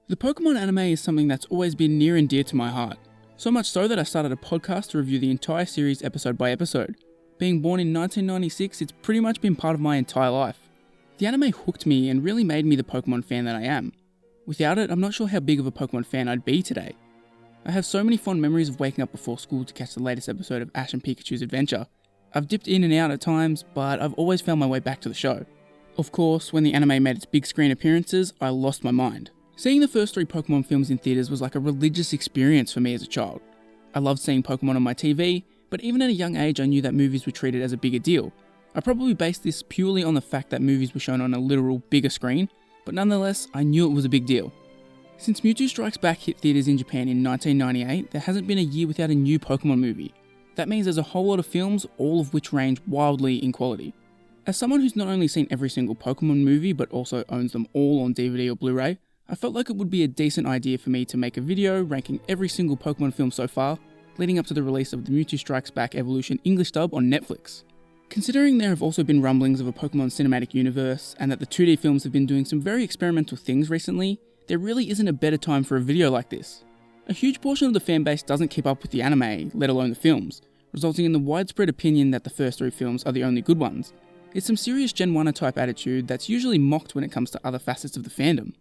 The Pokemon anime is something that's always been near and dear to my heart. So much so that I started a podcast to review the entire series episode by episode. Being born in 1996, it's pretty much been part of my entire life. The anime hooked me and really made me the Pokemon fan that I am. Without it, I'm not sure how big of a Pokemon fan I'd be today. I have so many fond memories of waking up before school to catch the latest episode of Ash and Pikachu's adventure. I've dipped in and out at times, but I've always found my way back to the show. Of course, when the anime made its big screen appearances, I lost my mind. Seeing the first 3 Pokemon films in theaters was like a religious experience for me as a child. I loved seeing Pokemon on my TV, but even at a young age I knew that movies were treated as a bigger deal. I probably based this purely on the fact that movies were shown on a literal bigger screen, but nonetheless I knew it was a big deal. Since Mewtwo Strikes Back hit theaters in Japan in 1998, there hasn't been a year without a new Pokemon movie. That means there's a whole lot of films, all of which range wildly in quality. As someone who's not only seen every single Pokemon movie but also owns them all on DVD or Blu-ray, I felt like it would be a decent idea for me to make a video ranking every single Pokemon film so far, leading up to the release of the Mewtwo Strikes Back Evolution English dub on Netflix. Considering there have also been rumblings of a Pokemon cinematic universe, and that the 2D films have been doing some very experimental things recently, there really isn't a better time for a video like this. A huge portion of the fanbase doesn't keep up with the anime, let alone the films, resulting in the widespread opinion that the first 3 films are the only good ones. It's some serious Gen 1er type attitude that's usually mocked when it comes to other facets of the fandom.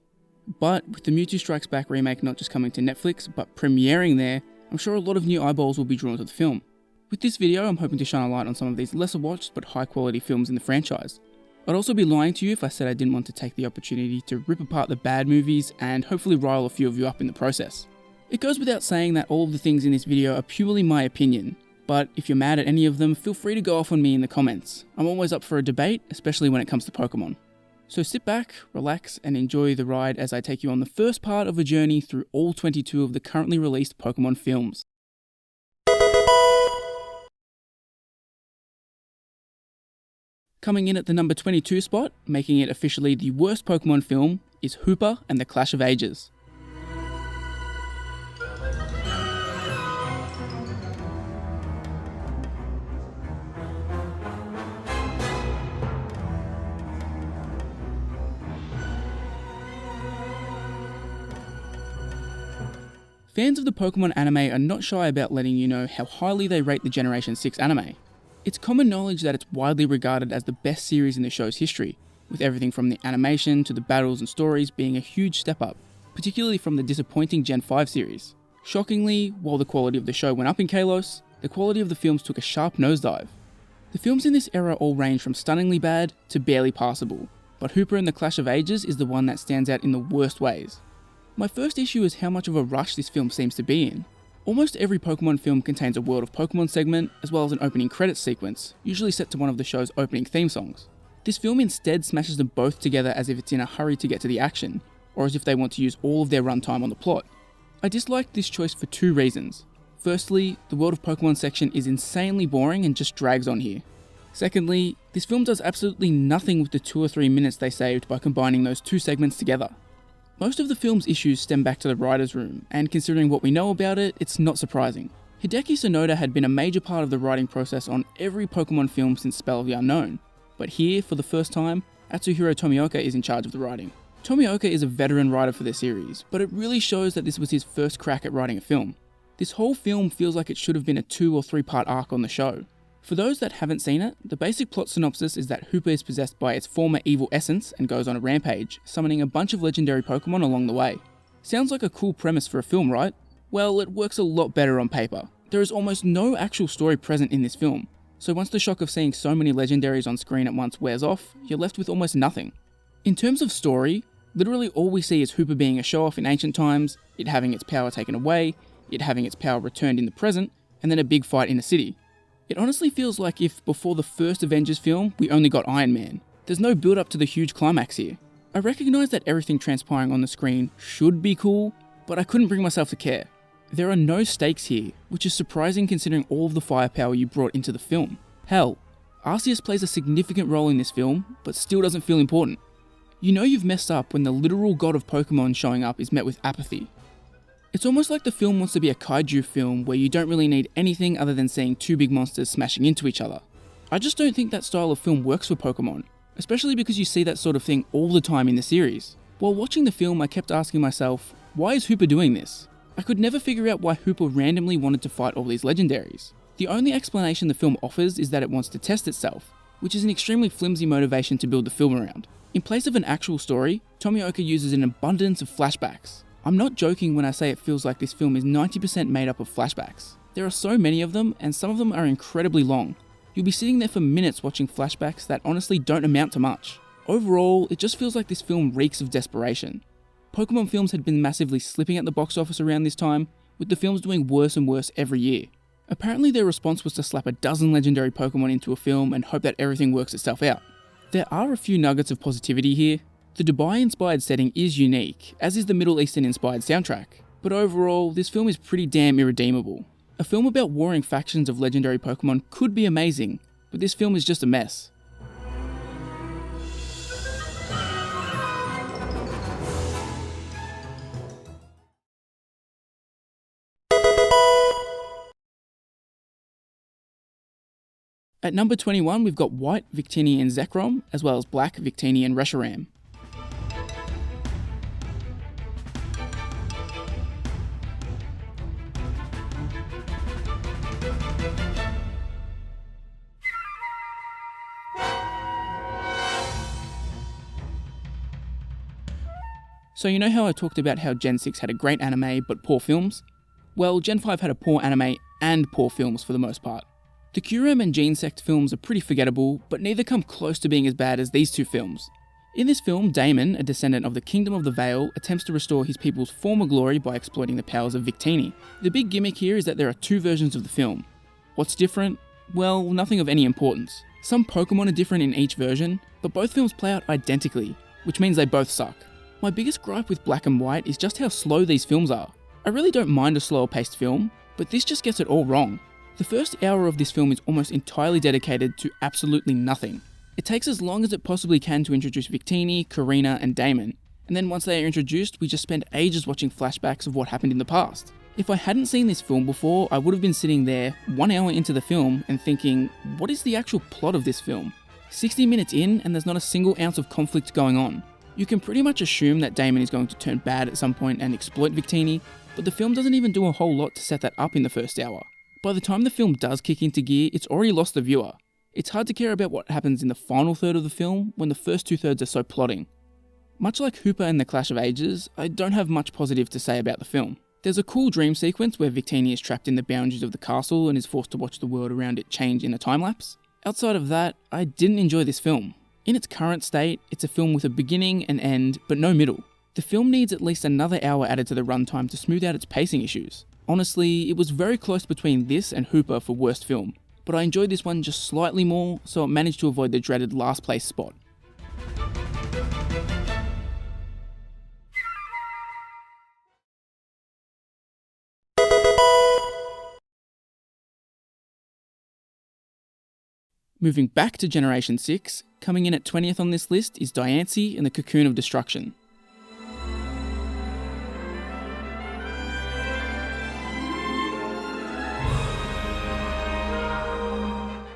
But with the Mewtwo Strikes Back remake not just coming to Netflix, but premiering there, I'm sure a lot of new eyeballs will be drawn to the film. With this video, I'm hoping to shine a light on some of these lesser watched but high quality films in the franchise. I'd also be lying to you if I said I didn't want to take the opportunity to rip apart the bad movies and hopefully rile a few of you up in the process. It goes without saying that all of the things in this video are purely my opinion, but if you're mad at any of them, feel free to go off on me in the comments. I'm always up for a debate, especially when it comes to Pokemon. So sit back, relax, and enjoy the ride as I take you on the first part of a journey through all 22 of the currently released Pokemon films. Coming in at the number 22 spot, making it officially the worst Pokemon film, is Hoopa and the Clash of Ages. Fans of the Pokemon anime are not shy about letting you know how highly they rate the Generation 6 anime. It's common knowledge that it's widely regarded as the best series in the show's history, with everything from the animation to the battles and stories being a huge step up, particularly from the disappointing Gen 5 series. Shockingly, while the quality of the show went up in Kalos, the quality of the films took a sharp nosedive. The films in this era all range from stunningly bad to barely passable, but Hoopa and the Clash of Ages is the one that stands out in the worst ways. My first issue is how much of a rush this film seems to be in. Almost every Pokemon film contains a World of Pokemon segment, as well as an opening credits sequence, usually set to one of the show's opening theme songs. This film instead smashes them both together as if it's in a hurry to get to the action, or as if they want to use all of their runtime on the plot. I disliked this choice for 2 reasons. Firstly, the World of Pokemon section is insanely boring and just drags on here. Secondly, this film does absolutely nothing with the 2 or 3 minutes they saved by combining those 2 segments together. Most of the film's issues stem back to the writer's room, and considering what we know about it, it's not surprising. Hideki Sonoda had been a major part of the writing process on every Pokemon film since Spell of the Unknown, but here, for the first time, Atsuhiro Tomioka is in charge of the writing. Tomioka is a veteran writer for the series, but it really shows that this was his first crack at writing a film. This whole film feels like it should have been a 2 or 3 part arc on the show. For those that haven't seen it, the basic plot synopsis is that Hoopa is possessed by its former evil essence and goes on a rampage, summoning a bunch of legendary Pokemon along the way. Sounds like a cool premise for a film, right? Well, it works a lot better on paper. There is almost no actual story present in this film, so once the shock of seeing so many legendaries on screen at once wears off, you're left with almost nothing. In terms of story, literally all we see is Hoopa being a show-off in ancient times, it having its power taken away, it having its power returned in the present, and then a big fight in a city. It honestly feels like if, before the first Avengers film, we only got Iron Man. There's no build up to the huge climax here. I recognise that everything transpiring on the screen should be cool, but I couldn't bring myself to care. There are no stakes here, which is surprising considering all of the firepower you brought into the film. Hell, Arceus plays a significant role in this film, but still doesn't feel important. You know you've messed up when the literal god of Pokemon showing up is met with apathy. It's almost like the film wants to be a kaiju film where you don't really need anything other than seeing 2 big monsters smashing into each other. I just don't think that style of film works for Pokemon, especially because you see that sort of thing all the time in the series. While watching the film, I kept asking myself, why is Hoopa doing this? I could never figure out why Hoopa randomly wanted to fight all these legendaries. The only explanation the film offers is that it wants to test itself, which is an extremely flimsy motivation to build the film around. In place of an actual story, Tomioka uses an abundance of flashbacks. I'm not joking when I say it feels like this film is 90% made up of flashbacks. There are so many of them, and some of them are incredibly long. You'll be sitting there for minutes watching flashbacks that honestly don't amount to much. Overall, it just feels like this film reeks of desperation. Pokémon films had been massively slipping at the box office around this time, with the films doing worse and worse every year. Apparently their response was to slap a dozen legendary Pokémon into a film and hope that everything works itself out. There are a few nuggets of positivity here. The Dubai-inspired setting is unique, as is the Middle Eastern-inspired soundtrack, but overall, this film is pretty damn irredeemable. A film about warring factions of legendary Pokémon could be amazing, but this film is just a mess. At number 21, we've got White, Victini and Zekrom, as well as Black, Victini and Reshiram. So you know how I talked about how Gen 6 had a great anime but poor films? Well, Gen 5 had a poor anime and poor films for the most part. The Kyurem and Genesect films are pretty forgettable, but neither come close to being as bad as these two films. In this film, Damon, a descendant of the Kingdom of the Veil, attempts to restore his people's former glory by exploiting the powers of Victini. The big gimmick here is that there are two versions of the film. What's different? Well, nothing of any importance. Some Pokémon are different in each version, but both films play out identically, which means they both suck. My biggest gripe with Black and White is just how slow these films are. I really don't mind a slower paced film, but this just gets it all wrong. The first hour of this film is almost entirely dedicated to absolutely nothing. It takes as long as it possibly can to introduce Victini, Karina, and Damon, and then once they are introduced, we just spend ages watching flashbacks of what happened in the past. If I hadn't seen this film before, I would have been sitting there 1 hour into the film and thinking, what is the actual plot of this film? 60 minutes in and there's not a single ounce of conflict going on. You can pretty much assume that Damon is going to turn bad at some point and exploit Victini, but the film doesn't even do a whole lot to set that up in the first hour. By the time the film does kick into gear, it's already lost the viewer. It's hard to care about what happens in the final third of the film when the first 2/3 are so plotting. Much like Hoopa and the Clash of Ages, I don't have much positive to say about the film. There's a cool dream sequence where Victini is trapped in the boundaries of the castle and is forced to watch the world around it change in a time lapse. Outside of that, I didn't enjoy this film. In its current state, it's a film with a beginning and end, but no middle. The film needs at least another hour added to the runtime to smooth out its pacing issues. Honestly, it was very close between this and Hoopa for worst film, but I enjoyed this one just slightly more, so it managed to avoid the dreaded last place spot. Moving back to Generation 6, coming in at 20th on this list is Diancie and the Cocoon of Destruction.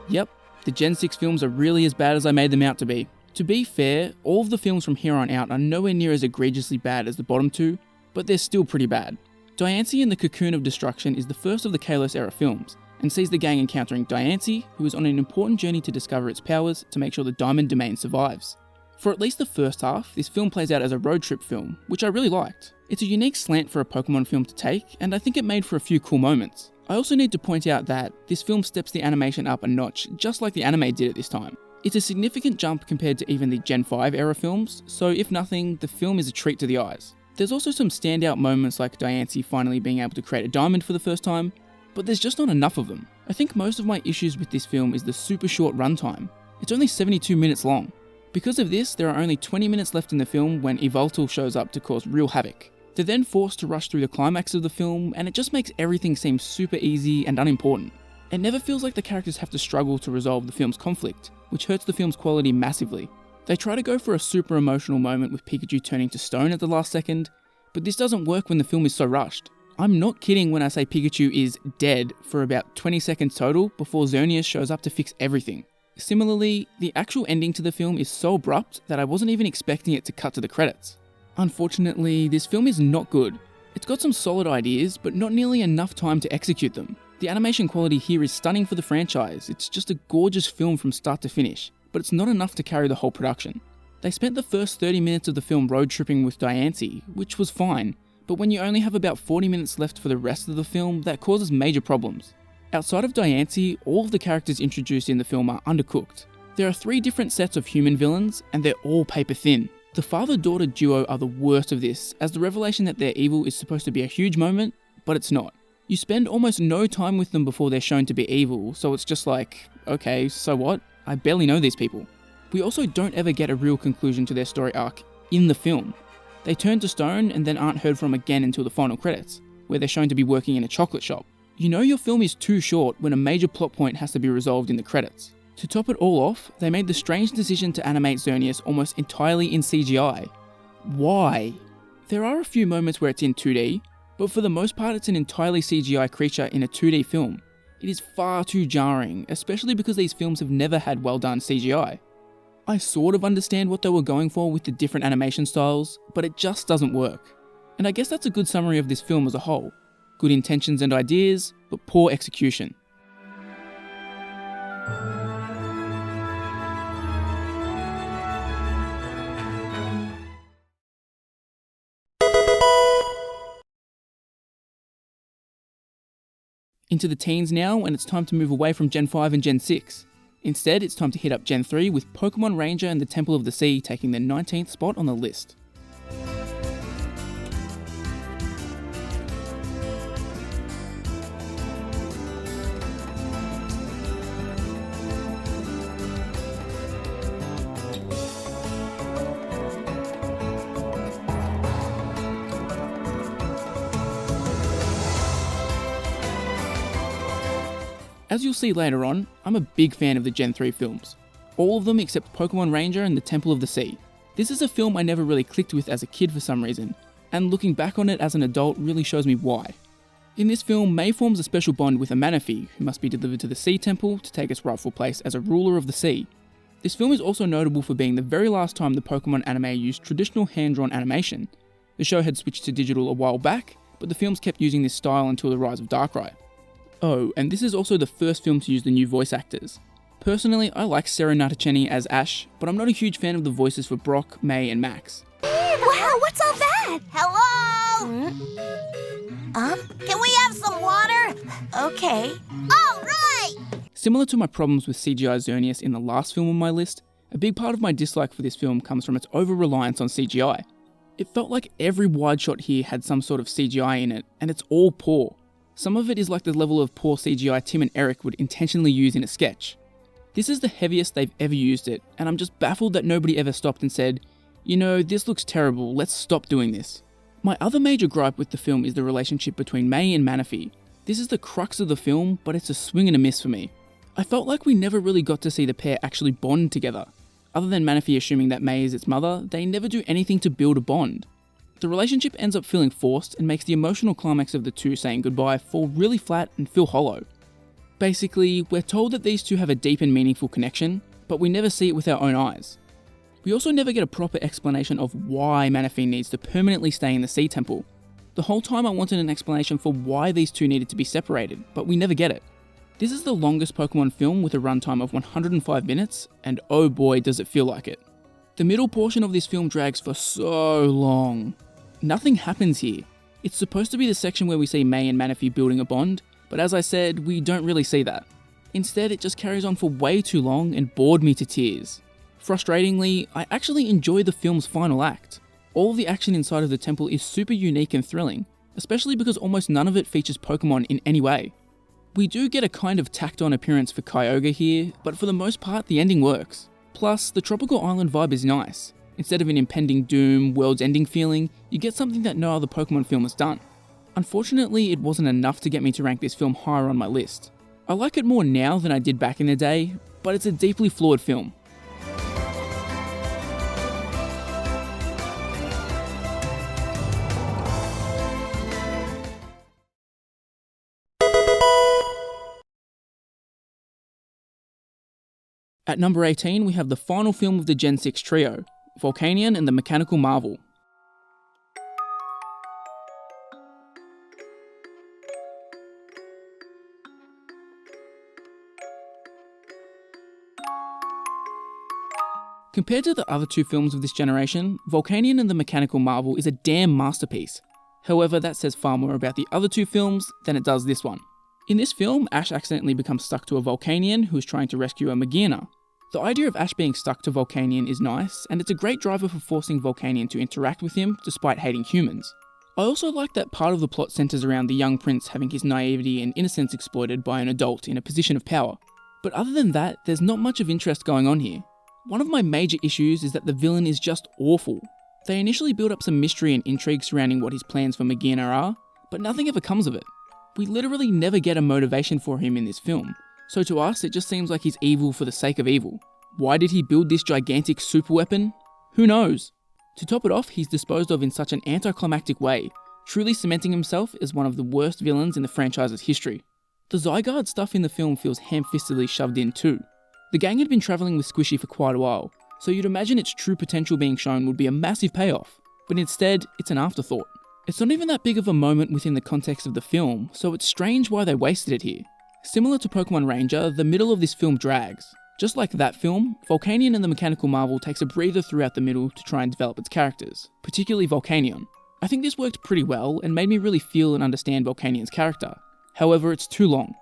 Yep, the Gen 6 films are really as bad as I made them out to be. To be fair, all of the films from here on out are nowhere near as egregiously bad as the bottom two, but they're still pretty bad. Diancie and the Cocoon of Destruction is the first of the Kalos era films, and sees the gang encountering Diancie, who is on an important journey to discover its powers to make sure the Diamond Domain survives. For at least the first half, this film plays out as a road trip film, which I really liked. It's a unique slant for a Pokemon film to take, and I think it made for a few cool moments. I also need to point out that this film steps the animation up a notch, just like the anime did at this time. It's a significant jump compared to even the Gen 5 era films, so if nothing, the film is a treat to the eyes. There's also some standout moments like Diancie finally being able to create a diamond for the first time, but there's just not enough of them. I think most of my issues with this film is the super short runtime. It's only 72 minutes long. Because of this, there are only 20 minutes left in the film when Yveltal shows up to cause real havoc. They're then forced to rush through the climax of the film, and it just makes everything seem super easy and unimportant. It never feels like the characters have to struggle to resolve the film's conflict, which hurts the film's quality massively. They try to go for a super emotional moment with Pikachu turning to stone at the last second, but this doesn't work when the film is so rushed. I'm not kidding when I say Pikachu is dead for about 20 seconds total before Xerneas shows up to fix everything. Similarly, the actual ending to the film is so abrupt that I wasn't even expecting it to cut to the credits. Unfortunately, this film is not good. It's got some solid ideas, but not nearly enough time to execute them. The animation quality here is stunning for the franchise. It's just a gorgeous film from start to finish, but it's not enough to carry the whole production. They spent the first 30 minutes of the film road tripping with Diancie, which was fine, but when you only have about 40 minutes left for the rest of the film, that causes major problems. Outside of Diancie, all of the characters introduced in the film are undercooked. There are 3 different sets of human villains, and they're all paper thin. The father-daughter duo are the worst of this, as the revelation that they're evil is supposed to be a huge moment, but it's not. You spend almost no time with them before they're shown to be evil, so it's just like, okay, so what? I barely know these people. We also don't ever get a real conclusion to their story arc in the film. They turn to stone and then aren't heard from again until the final credits, where they're shown to be working in a chocolate shop. You know your film is too short when a major plot point has to be resolved in the credits. To top it all off, they made the strange decision to animate Xerneas almost entirely in CGI. Why? There are a few moments where it's in 2D, but for the most part it's an entirely CGI creature in a 2D film. It is far too jarring, especially because these films have never had well done CGI. I sort of understand what they were going for with the different animation styles, but it just doesn't work. And I guess that's a good summary of this film as a whole. Good intentions and ideas, but poor execution. Into the teens now, and it's time to move away from Gen 5 and Gen 6. Instead, it's time to hit up Gen 3 with Pokémon Ranger and the Temple of the Sea taking the 19th spot on the list. As you'll see later on, I'm a big fan of the Gen 3 films. All of them except Pokémon Ranger and the Temple of the Sea. This is a film I never really clicked with as a kid for some reason, and looking back on it as an adult really shows me why. In this film, May forms a special bond with a Manaphy, who must be delivered to the Sea Temple to take its rightful place as a ruler of the sea. This film is also notable for being the very last time the Pokémon anime used traditional hand-drawn animation. The show had switched to digital a while back, but the films kept using this style until the rise of Darkrai. Oh, and this is also the first film to use the new voice actors. Personally, I like Sarah Natacheni as Ash, but I'm not a huge fan of the voices for Brock, May, and Max. Wow, what's all that? Hello? Can we have some water? Okay. All right! Similar to my problems with CGI Xerneas in the last film on my list, a big part of my dislike for this film comes from its over-reliance on CGI. It felt like every wide shot here had some sort of CGI in it, and it's all poor. Some of it is like the level of poor CGI Tim and Eric would intentionally use in a sketch. This is the heaviest they've ever used it, and I'm just baffled that nobody ever stopped and said, you know, this looks terrible, let's stop doing this. My other major gripe with the film is the relationship between May and Manaphy. This is the crux of the film, but it's a swing and a miss for me. I felt like we never really got to see the pair actually bond together. Other than Manaphy assuming that May is its mother, they never do anything to build a bond. The relationship ends up feeling forced and makes the emotional climax of the two saying goodbye fall really flat and feel hollow. Basically, we're told that these two have a deep and meaningful connection, but we never see it with our own eyes. We also never get a proper explanation of why Manaphy needs to permanently stay in the Sea Temple. The whole time I wanted an explanation for why these two needed to be separated, but we never get it. This is the longest Pokemon film with a runtime of 105 minutes, and oh boy does it feel like it. The middle portion of this film drags for so long. Nothing happens here. It's supposed to be the section where we see May and Manaphy building a bond, but as I said, we don't really see that. Instead, it just carries on for way too long and bored me to tears. Frustratingly, I actually enjoy the film's final act. All of the action inside of the temple is super unique and thrilling, especially because almost none of it features Pokemon in any way. We do get a kind of tacked on appearance for Kyogre here, but for the most part the ending works. Plus, the tropical island vibe is nice. Instead of an impending doom, world's ending feeling, you get something that no other Pokemon film has done. Unfortunately, it wasn't enough to get me to rank this film higher on my list. I like it more now than I did back in the day, but it's a deeply flawed film. At number 18, we have the final film of the Gen 6 trio, Volcanion and the Mechanical Marvel. Compared to the other two films of this generation, Volcanion and the Mechanical Marvel is a damn masterpiece. However, that says far more about the other two films than it does this one. In this film, Ash accidentally becomes stuck to a Volcanion who is trying to rescue a Magearna. The idea of Ash being stuck to Volcanion is nice, and it's a great driver for forcing Volcanion to interact with him despite hating humans. I also like that part of the plot centres around the young prince having his naivety and innocence exploited by an adult in a position of power. But other than that, there's not much of interest going on here. One of my major issues is that the villain is just awful. They initially build up some mystery and intrigue surrounding what his plans for Magearna are, but nothing ever comes of it. We literally never get a motivation for him in this film, so to us it just seems like he's evil for the sake of evil. Why did he build this gigantic super weapon? Who knows? To top it off, he's disposed of in such an anticlimactic way, truly cementing himself as one of the worst villains in the franchise's history. The Zygarde stuff in the film feels ham-fistedly shoved in too. The gang had been travelling with Squishy for quite a while, so you'd imagine its true potential being shown would be a massive payoff, but instead, it's an afterthought. It's not even that big of a moment within the context of the film, so it's strange why they wasted it here. Similar to Pokemon Ranger, the middle of this film drags. Just like that film, Volcanion and the Mechanical Marvel takes a breather throughout the middle to try and develop its characters, particularly Volcanion. I think this worked pretty well and made me really feel and understand Volcanion's character. However, it's too long.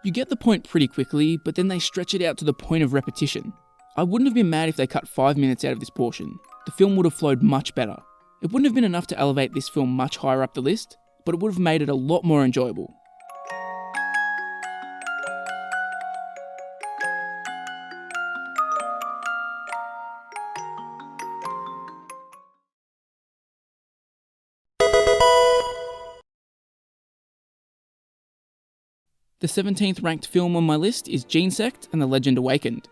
You get the point pretty quickly, but then they stretch it out to the point of repetition. I wouldn't have been mad if they cut 5 minutes out of this portion. The film would have flowed much better. It wouldn't have been enough to elevate this film much higher up the list, but it would have made it a lot more enjoyable. The 17th ranked film on my list is Genesect and the Legend Awakened.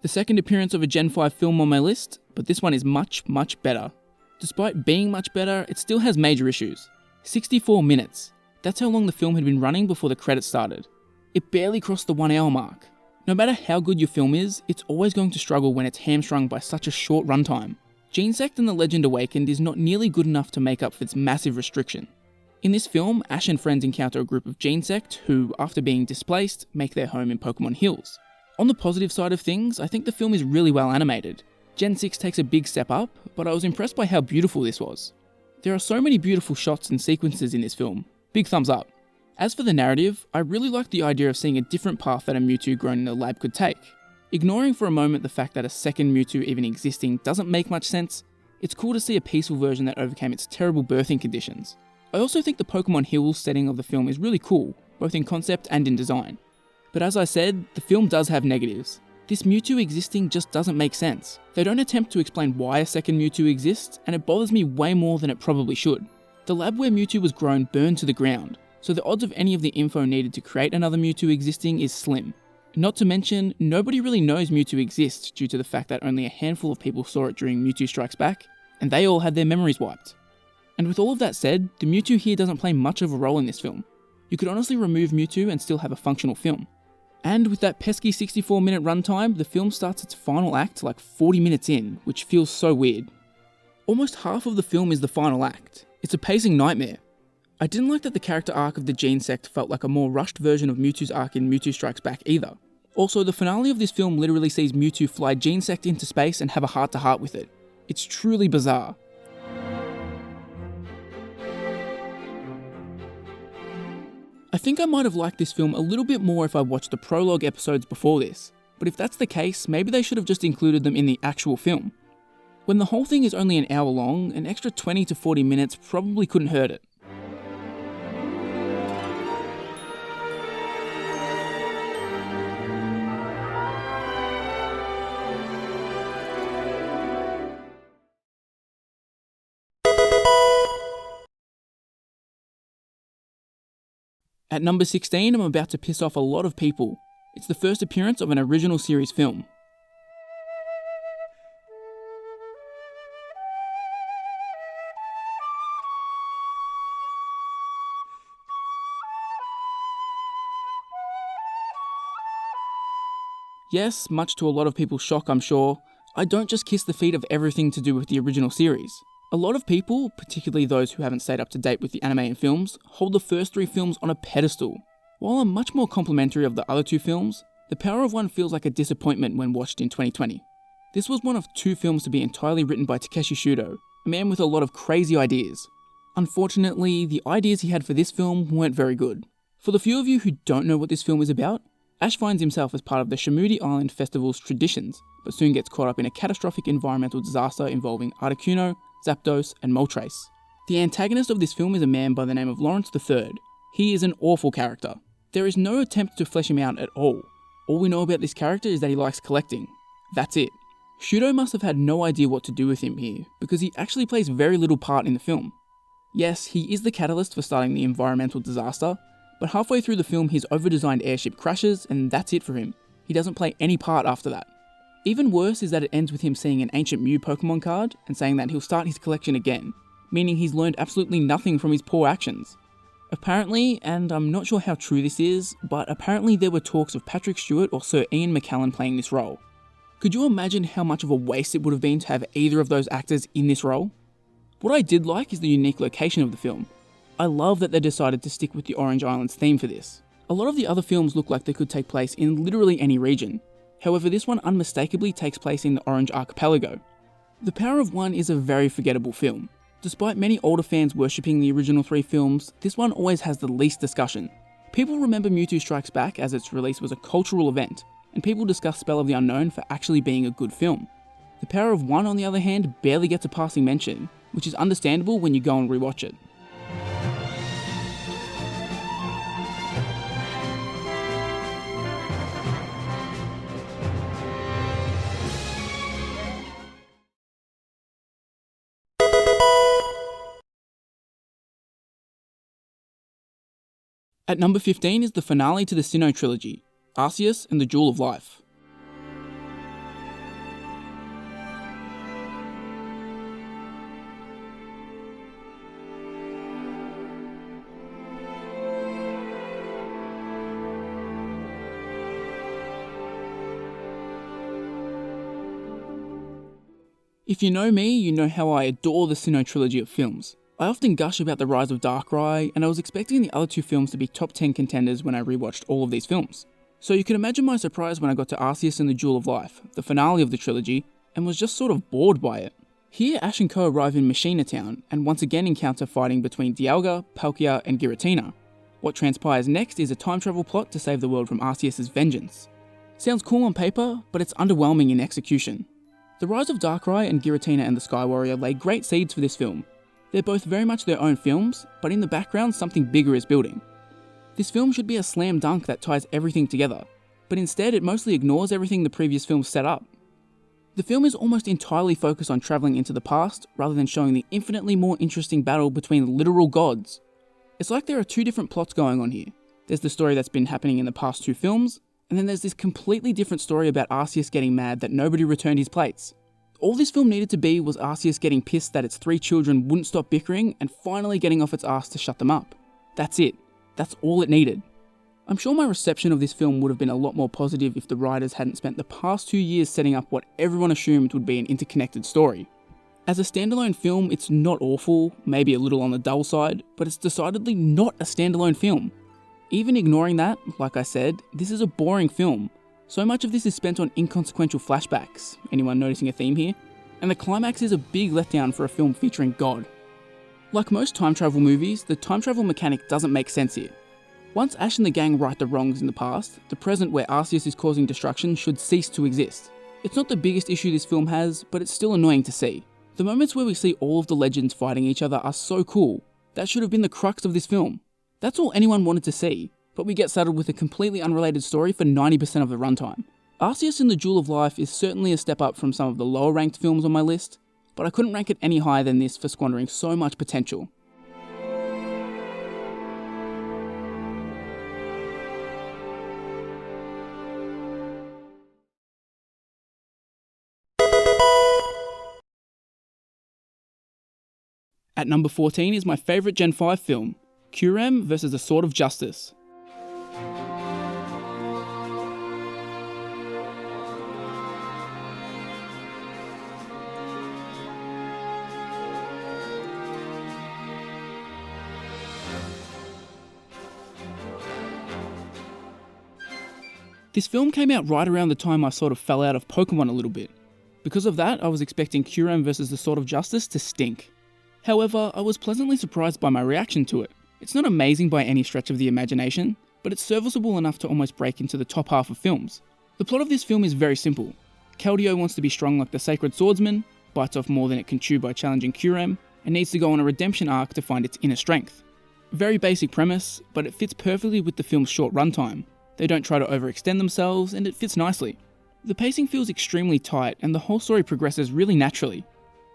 The second appearance of a Gen 5 film on my list, but this one is much better. Despite being much better, it still has major issues. 64 minutes. That's how long the film had been running before the credits started. It barely crossed the 1 hour mark. No matter how good your film is, it's always going to struggle when it's hamstrung by such a short runtime. Genesect and the Legend Awakened is not nearly good enough to make up for its massive restriction. In this film, Ash and friends encounter a group of Genesect who, after being displaced, make their home in Pokemon Hills. On the positive side of things, I think the film is really well animated. Gen 6 takes a big step up, but I was impressed by how beautiful this was. There are so many beautiful shots and sequences in this film. Big thumbs up. As for the narrative, I really like the idea of seeing a different path that a Mewtwo grown in a lab could take. Ignoring for a moment the fact that a second Mewtwo even existing doesn't make much sense, it's cool to see a peaceful version that overcame its terrible birthing conditions. I also think the Pokemon Hills setting of the film is really cool, both in concept and in design. But as I said, the film does have negatives. This Mewtwo existing just doesn't make sense. They don't attempt to explain why a second Mewtwo exists, and it bothers me way more than it probably should. The lab where Mewtwo was grown burned to the ground, so the odds of any of the info needed to create another Mewtwo existing is slim. Not to mention, nobody really knows Mewtwo exists due to the fact that only a handful of people saw it during Mewtwo Strikes Back, and they all had their memories wiped. And with all of that said, the Mewtwo here doesn't play much of a role in this film. You could honestly remove Mewtwo and still have a functional film. And with that pesky 64-minute runtime, the film starts its final act like 40 minutes in, which feels so weird. Almost half of the film is the final act. It's a pacing nightmare. I didn't like that the character arc of the Genesect felt like a more rushed version of Mewtwo's arc in Mewtwo Strikes Back either. Also, the finale of this film literally sees Mewtwo fly Genesect into space and have a heart-to-heart with it. It's truly bizarre. I think I might have liked this film a little bit more if I watched the prologue episodes before this, but if that's the case, maybe they should have just included them in the actual film. When the whole thing is only an hour long, an extra 20 to 40 minutes probably couldn't hurt it. At number 16, I'm about to piss off a lot of people. It's the first appearance of an original series film. Yes, much to a lot of people's shock I'm sure, I don't just kiss the feet of everything to do with the original series. A lot of people, particularly those who haven't stayed up to date with the anime and films, hold the first 3 films on a pedestal. While I'm much more complimentary of the other 2 films, The Power of One feels like a disappointment when watched in 2020. This was one of 2 films to be entirely written by Takeshi Shudo, a man with a lot of crazy ideas. Unfortunately, the ideas he had for this film weren't very good. For the few of you who don't know what this film is about, Ash finds himself as part of the Shamudi Island Festival's traditions, but soon gets caught up in a catastrophic environmental disaster involving Articuno, Zapdos, and Moltres. The antagonist of this film is a man by the name of Lawrence III. He is an awful character. There is no attempt to flesh him out at all. All we know about this character is that he likes collecting. That's it. Shudo must have had no idea what to do with him here, because he actually plays very little part in the film. Yes, he is the catalyst for starting the environmental disaster, but halfway through the film his over-designed airship crashes and that's it for him. He doesn't play any part after that. Even worse is that it ends with him seeing an ancient Mew Pokemon card and saying that he'll start his collection again, meaning he's learned absolutely nothing from his poor actions. Apparently, and I'm not sure how true this is, but apparently there were talks of Patrick Stewart or Sir Ian McKellen playing this role. Could you imagine how much of a waste it would have been to have either of those actors in this role? What I did like is the unique location of the film. I love that they decided to stick with the Orange Islands theme for this. A lot of the other films look like they could take place in literally any region. However, this one unmistakably takes place in the Orange Archipelago. The Power of One is a very forgettable film. Despite many older fans worshipping the original 3 films, this one always has the least discussion. People remember Mewtwo Strikes Back as its release was a cultural event, and people discuss Spell of the Unknown for actually being a good film. The Power of One, on the other hand, barely gets a passing mention, which is understandable when you go and rewatch it. At number 15 is the finale to the Sinnoh trilogy, Arceus and the Jewel of Life. If you know me, you know how I adore the Sinnoh trilogy of films. I often gush about the rise of Darkrai, and I was expecting the other 2 films to be top 10 contenders when I rewatched all of these films. So you can imagine my surprise when I got to Arceus and the Jewel of Life, the finale of the trilogy, and was just sort of bored by it. Here Ash and Co arrive in Machina Town, and once again encounter fighting between Dialga, Palkia, and Giratina. What transpires next is a time travel plot to save the world from Arceus' vengeance. Sounds cool on paper, but it's underwhelming in execution. The rise of Darkrai and Giratina and the Sky Warrior lay great seeds for this film. They're both very much their own films, but in the background something bigger is building. This film should be a slam dunk that ties everything together, but instead it mostly ignores everything the previous films set up. The film is almost entirely focused on travelling into the past, rather than showing the infinitely more interesting battle between literal gods. It's like there are 2 different plots going on here. There's the story that's been happening in the past 2 films, and then there's this completely different story about Arceus getting mad that nobody returned his plates. All this film needed to be was Arceus getting pissed that its 3 children wouldn't stop bickering and finally getting off its ass to shut them up. That's it. That's all it needed. I'm sure my reception of this film would have been a lot more positive if the writers hadn't spent the past 2 years setting up what everyone assumed would be an interconnected story. As a standalone film, it's not awful, maybe a little on the dull side, but it's decidedly not a standalone film. Even ignoring that, like I said, this is a boring film. So much of this is spent on inconsequential flashbacks, anyone noticing a theme here? And the climax is a big letdown for a film featuring God. Like most time travel movies, the time travel mechanic doesn't make sense here. Once Ash and the gang right the wrongs in the past, the present where Arceus is causing destruction should cease to exist. It's not the biggest issue this film has, but it's still annoying to see. The moments where we see all of the legends fighting each other are so cool. That should have been the crux of this film. That's all anyone wanted to see. But we get saddled with a completely unrelated story for 90% of the runtime. Arceus and the Jewel of Life is certainly a step up from some of the lower ranked films on my list, but I couldn't rank it any higher than this for squandering so much potential. At number 14 is my favourite Gen 5 film, Kyurem vs. the Sword of Justice. This film came out right around the time I sort of fell out of Pokemon a little bit. Because of that, I was expecting Kyurem vs. the Sword of Justice to stink. However, I was pleasantly surprised by my reaction to it. It's not amazing by any stretch of the imagination, but it's serviceable enough to almost break into the top half of films. The plot of this film is very simple. Keldeo wants to be strong like the Sacred Swordsman, bites off more than it can chew by challenging Kyurem, and needs to go on a redemption arc to find its inner strength. Very basic premise, but it fits perfectly with the film's short runtime. They don't try to overextend themselves, and it fits nicely. The pacing feels extremely tight, and the whole story progresses really naturally.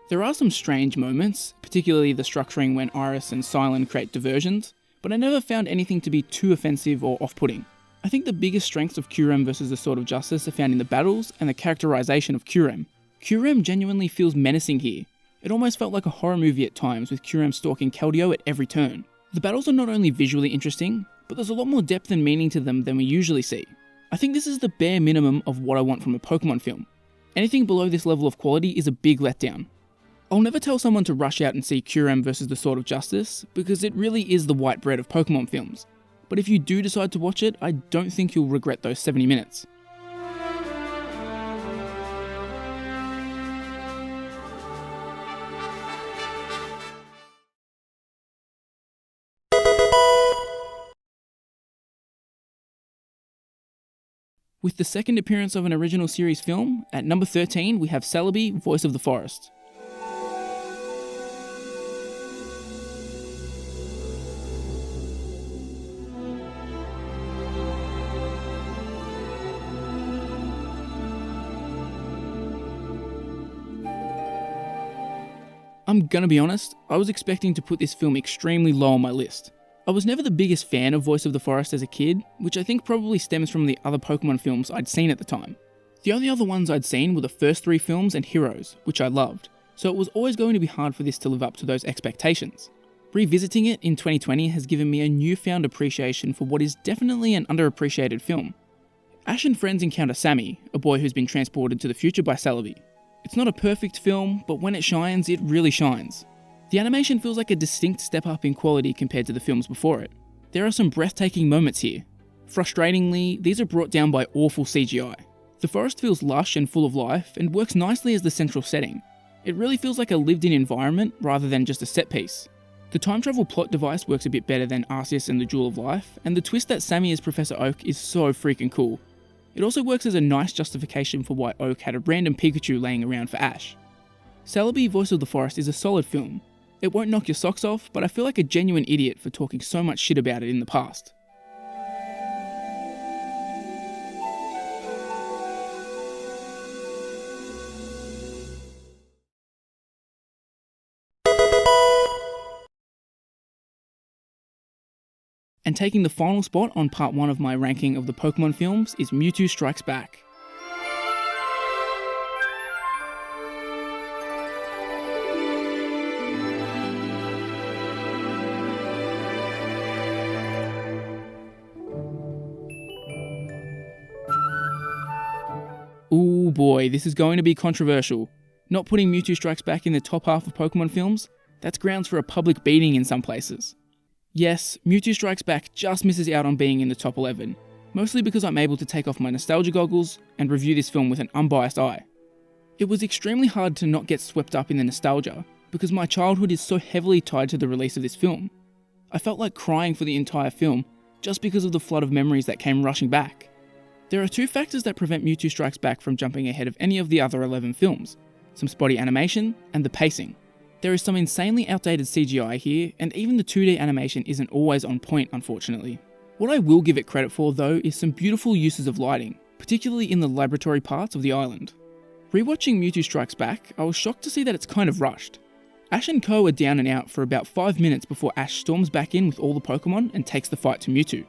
There are some strange moments, particularly the structuring when Iris and Silent create diversions, but I never found anything to be too offensive or off-putting. I think the biggest strengths of Kyurem vs. the Sword of Justice are found in the battles and the characterization of Kyurem. Kyurem genuinely feels menacing here. It almost felt like a horror movie at times, with Kyurem stalking Keldeo at every turn. The battles are not only visually interesting, but there's a lot more depth and meaning to them than we usually see. I think this is the bare minimum of what I want from a Pokemon film. Anything below this level of quality is a big letdown. I'll never tell someone to rush out and see Kyurem vs. the Sword of Justice, because it really is the white bread of Pokemon films. But if you do decide to watch it, I don't think you'll regret those 70 minutes. With the second appearance of an original series film, at number 13 we have Celebi, Voice of the Forest. I'm gonna be honest, I was expecting to put this film extremely low on my list. I was never the biggest fan of Voice of the Forest as a kid, which I think probably stems from the other Pokemon films I'd seen at the time. The only other ones I'd seen were the first 3 films and Heroes, which I loved, so it was always going to be hard for this to live up to those expectations. Revisiting it in 2020 has given me a newfound appreciation for what is definitely an underappreciated film. Ash and friends encounter Sammy, a boy who's been transported to the future by Celebi. It's not a perfect film, but when it shines, it really shines. The animation feels like a distinct step up in quality compared to the films before it. There are some breathtaking moments here. Frustratingly, these are brought down by awful CGI. The forest feels lush and full of life, and works nicely as the central setting. It really feels like a lived-in environment rather than just a set piece. The time travel plot device works a bit better than Arceus and the Jewel of Life, and the twist that Sammy is Professor Oak is so freaking cool. It also works as a nice justification for why Oak had a random Pikachu laying around for Ash. Celebi, Voice of the Forest is a solid film. It won't knock your socks off, but I feel like a genuine idiot for talking so much shit about it in the past. And taking the final spot on part 1 of my ranking of the Pokemon films is Mewtwo Strikes Back. Ooh boy, this is going to be controversial. Not putting Mewtwo Strikes Back in the top half of Pokemon films? That's grounds for a public beating in some places. Yes, Mewtwo Strikes Back just misses out on being in the top 11, mostly because I'm able to take off my nostalgia goggles and review this film with an unbiased eye. It was extremely hard to not get swept up in the nostalgia, because my childhood is so heavily tied to the release of this film. I felt like crying for the entire film, just because of the flood of memories that came rushing back. There are 2 factors that prevent Mewtwo Strikes Back from jumping ahead of any of the other 11 films: some spotty animation and the pacing. There is some insanely outdated CGI here, and even the 2D animation isn't always on point, unfortunately. What I will give it credit for though is some beautiful uses of lighting, particularly in the laboratory parts of the island. Rewatching Mewtwo Strikes Back, I was shocked to see that it's kind of rushed. Ash and Co are down and out for about 5 minutes before Ash storms back in with all the Pokemon and takes the fight to Mewtwo.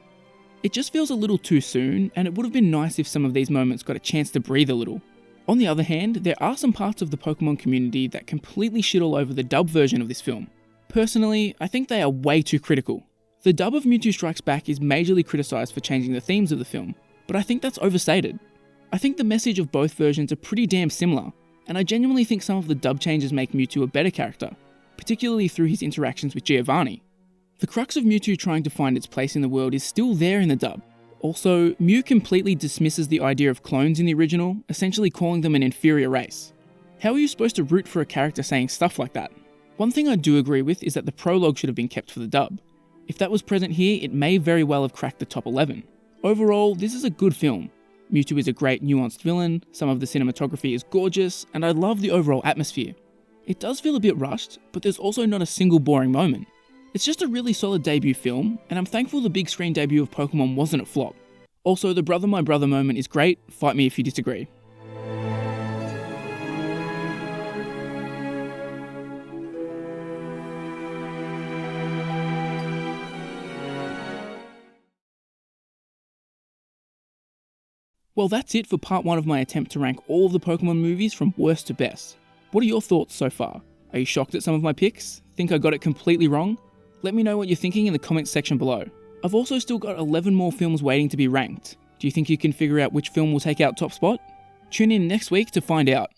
It just feels a little too soon, and it would have been nice if some of these moments got a chance to breathe a little. On the other hand, there are some parts of the Pokemon community that completely shit all over the dub version of this film. Personally, I think they are way too critical. The dub of Mewtwo Strikes Back is majorly criticised for changing the themes of the film, but I think that's overstated. I think the message of both versions are pretty damn similar, and I genuinely think some of the dub changes make Mewtwo a better character, particularly through his interactions with Giovanni. The crux of Mewtwo trying to find its place in the world is still there in the dub. Also, Mew completely dismisses the idea of clones in the original, essentially calling them an inferior race. How are you supposed to root for a character saying stuff like that? One thing I do agree with is that the prologue should have been kept for the dub. If that was present here, it may very well have cracked the top 11. Overall, this is a good film. Mewtwo is a great nuanced villain, some of the cinematography is gorgeous, and I love the overall atmosphere. It does feel a bit rushed, but there's also not a single boring moment. It's just a really solid debut film, and I'm thankful the big screen debut of Pokémon wasn't a flop. Also, the brother my brother moment is great, fight me if you disagree. Well, that's it for part 1 of my attempt to rank all of the Pokémon movies from worst to best. What are your thoughts so far? Are you shocked at some of my picks? Think I got it completely wrong? Let me know what you're thinking in the comments section below. I've also still got 11 more films waiting to be ranked. Do you think you can figure out which film will take out top spot? Tune in next week to find out.